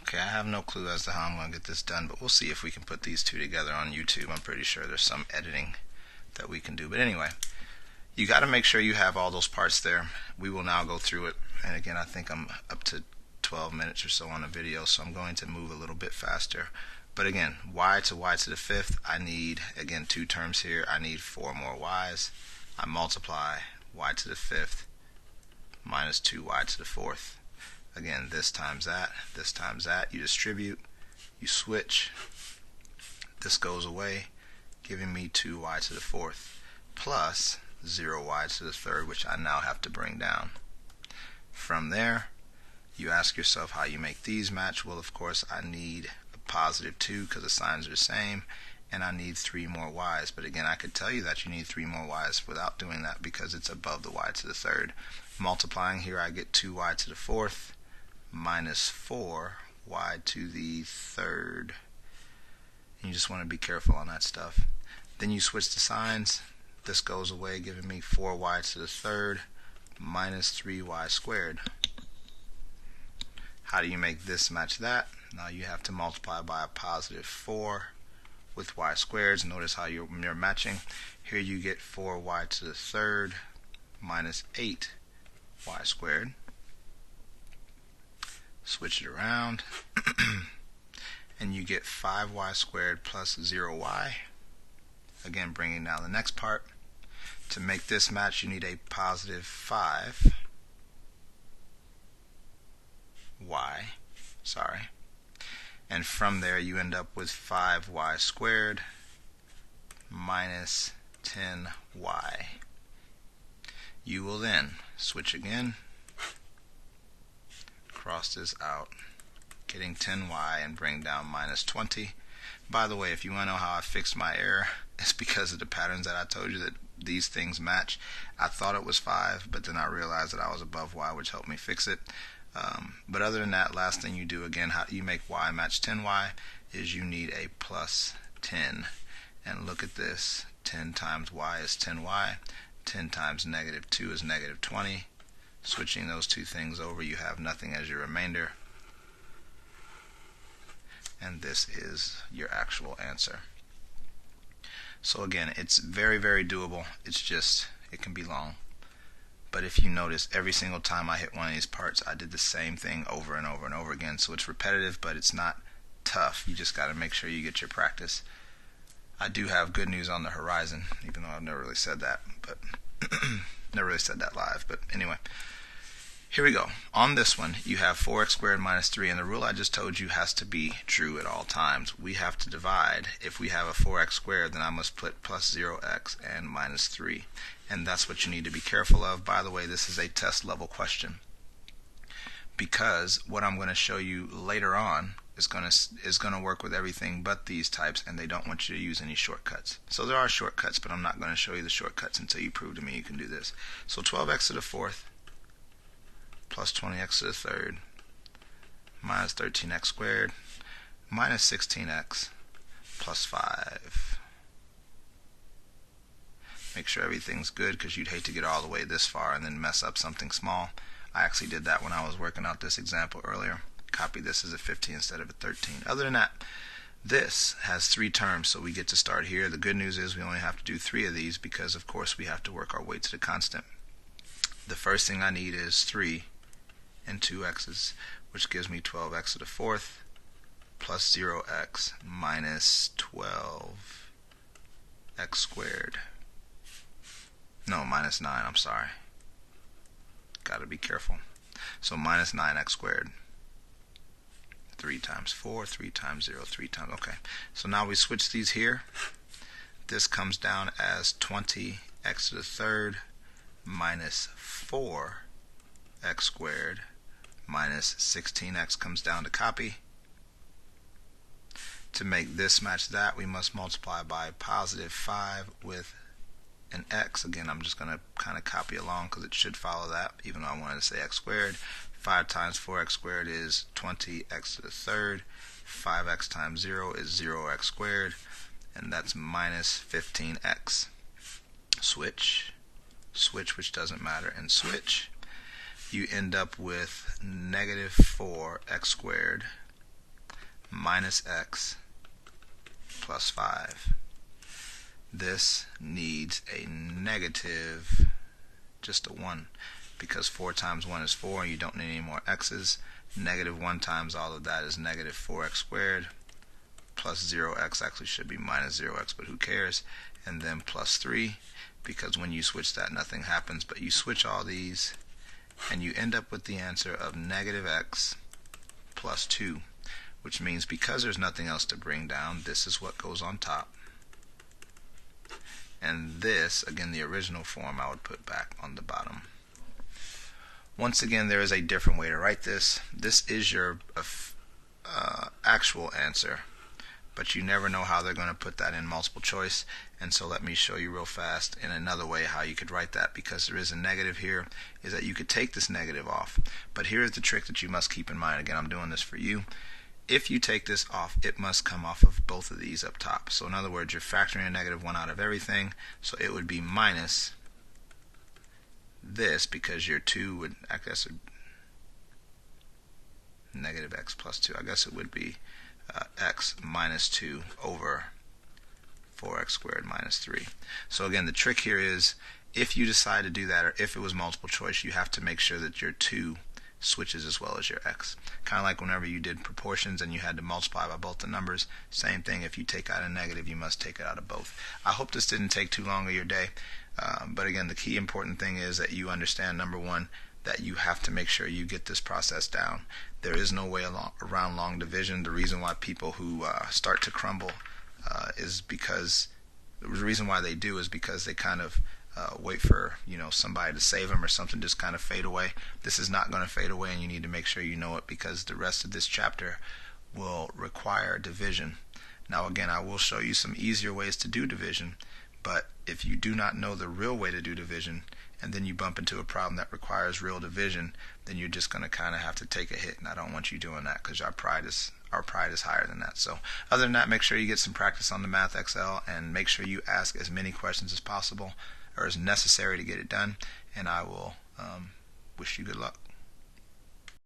Okay, I have no clue as to how I'm going to get this done, but we'll see if we can put these two together on YouTube. I'm pretty sure there's some editing that we can do. But anyway, you got to make sure you have all those parts there. We will now go through it. And again, I think I'm up to 12 minutes or so on the video, so I'm going to move a little bit faster. But again, y to the fifth, I need, again, two terms here. I need 4 more y's. I multiply y to the fifth minus 2y to the fourth. Again, this times that, this times that. You distribute, you switch. This goes away, giving me 2y to the fourth plus 0y to the third, which I now have to bring down. From there, you ask yourself how you make these match. Well, of course, I need a positive 2 because the signs are the same, and I need 3 more y's. But again, I could tell you that you need 3 more y's without doing that because it's above the y to the third. Multiplying here, I get 2y to the fourth minus 4y to the third. And you just want to be careful on that stuff. Then you switch the signs. This goes away, giving me 4y to the third minus 3y squared. How do you make this match that? Now you have to multiply by a positive 4 with y squareds. Notice how you're matching. Here you get 4y to the third minus 8y squared. Switch it around and you get 5y squared plus 0y. Again, bringing down the next part. To make this match, you need a positive 5y, and from there you end up with 5y squared minus 10y. You will then switch again, cross this out, getting 10y, and bring down minus 20. By the way, if you want to know how I fixed my error, it's because of the patterns that I told you that these things match. I thought it was 5, but then I realized that I was above y, which helped me fix it. But other than that, last thing you do, again, how you make y match 10y is you need a plus 10. And look at this. 10 times y is 10y. 10 times negative 2 is negative 20. Switching those two things over, you have nothing as your remainder. And this is your actual answer. So again, it's very, very doable. It's just, it can be long. But if you notice, every single time I hit one of these parts, I did the same thing over and over and over again. So it's repetitive, but it's not tough. You just got to make sure you get your practice. I do have good news on the horizon, even though I've never really said that, but never really said that live. But anyway, here we go. On this one, you have 4x squared minus 3, and the rule I just told you has to be true at all times. We have to divide. If we have a 4x squared, then I must put plus 0x and minus 3. And that's what you need to be careful of. By the way, this is a test level question, because what I'm going to show you later on is going to work with everything but these types, and they don't want you to use any shortcuts. So there are shortcuts, but I'm not going to show you the shortcuts until you prove to me you can do this. So 12x to the fourth plus 20x to the third minus 13x squared minus 16x plus 5. Make sure everything's good, because you'd hate to get all the way this far and then mess up something small. I actually did that when I was working out this example earlier. Copy this as a 15 instead of a 13. Other than that, this has 3 terms, so we get to start here. The good news is we only have to do 3 of these because, of course, we have to work our way to the constant. The first thing I need is 3 and 2 x's, which gives me 12x to the fourth plus 0x minus 12x squared. No, minus 9, I'm sorry. Got to be careful. So minus 9x squared. 3 times 4, 3 times 0, 3 times, okay. So now we switch these here. This comes down as 20x to the third minus 4x squared minus 16x comes down to copy. To make this match that, we must multiply by positive 5 with an x. Again, I'm just going to kind of copy along because it should follow that, even though I wanted to say x squared. 5 times 4x squared is 20x to the third. 5x times 0 is 0x squared, and that's minus 15x. Switch, which doesn't matter, and switch. You end up with negative 4x squared minus x plus 5. This needs a negative, just a 1, because 4 times 1 is 4 and you don't need any more x's. Negative 1 times all of that is negative 4x squared, plus 0x actually should be minus 0x, but who cares? And then plus 3, because when you switch that nothing happens, but you switch all these and you end up with the answer of negative x plus 2, which means because there's nothing else to bring down, this is what goes on top. And this, again, the original form I would put back on the bottom. Once again, there is a different way to write this. This is your actual answer, but you never know how they're going to put that in multiple choice. And so let me show you real fast in another way how you could write that, because there is a negative here, is that you could take this negative off. But here's the trick that you must keep in mind. Again, I'm doing this for you. If you take this off, it must come off of both of these up top. So in other words, you're factoring a negative 1 out of everything, so it would be minus this, because your 2 would, I guess, negative x plus 2. I guess it would be x minus 2 over 4x squared minus 3. So again, the trick here is, if you decide to do that, or if it was multiple choice, you have to make sure that your 2 switches as well as your x. Kind of like whenever you did proportions and you had to multiply by both the numbers, same thing. If you take out a negative, you must take it out of both. I hope this didn't take too long of your day, but again, the key important thing is that you understand, number one, that you have to make sure you get this process down. There is no way around long division. The reason why people who start to crumble is because, the reason why they do is because they kind of wait for somebody to save them, or something just kind of fade away. This is not going to fade away, and you need to make sure you know it, because the rest of this chapter will require division. Now again, I will show you some easier ways to do division, but if you do not know the real way to do division, and then you bump into a problem that requires real division, then you're just going to kind of have to take a hit, and I don't want you doing that, because our pride is higher than that. So other than that, make sure you get some practice on the Math XL, and make sure you ask as many questions as possible, or as necessary to get it done, and I will wish you good luck.